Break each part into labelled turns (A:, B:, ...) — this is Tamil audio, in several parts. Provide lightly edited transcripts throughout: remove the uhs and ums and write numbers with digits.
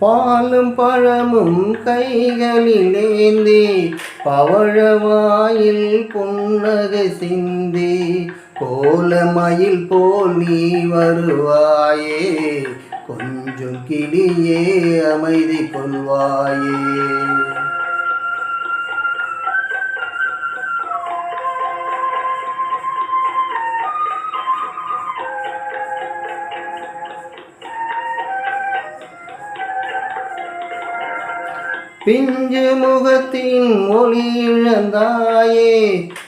A: பாலும் பழமும் கைகளிலேந்தி பவழவாயில் புன்னகை சிந்தி கோலமயில் போல் நீ வருவாயே, கொஞ்சம் கிளியே அமைதி கொள்வாயே. பிஞ்சு முகத்தின் மொழி இழந்தாயே,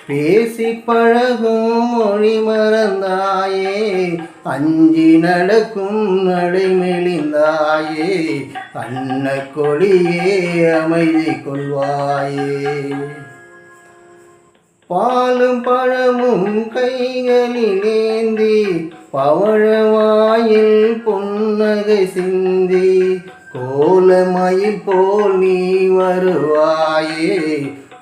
A: பேசி பழகும் மொழி மறந்தாயே, அஞ்சி நடக்கும் நடைமெலிந்தாயே, அன்ன கொடியே அமைதி கொள்வாயே. பாலும் பழமும் கைகளிலேந்தி பவழவாயில் புன்னகை சிந்தி கோலமயில் போல் நீ வருவாயே,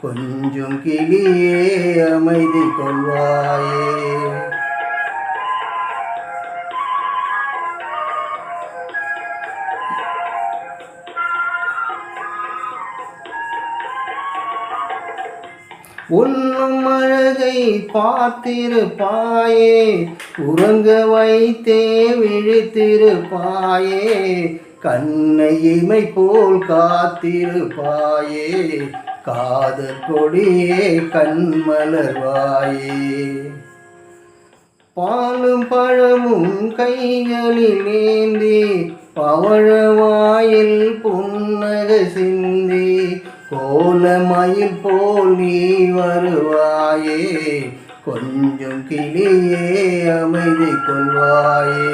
A: கொஞ்சம் கிளியே அமைதி கொள்வாயே. உன்னும் அழகை பார்த்திருப்பாயே, உறங்க வைத்தே விழித்திருப்பாயே, கண்ணை இமை போல் காத்திருப்பாயே, காதல் கொடியே கண்மலர்வாயே. பாலும் பழமும் கைகளிலேந்தி பவழவாயில் புன்னகை சிந்தி கோலமயில் போல் நீ வருவாயே, கொஞ்சம் கிளியே அமைதி கொள்வாயே.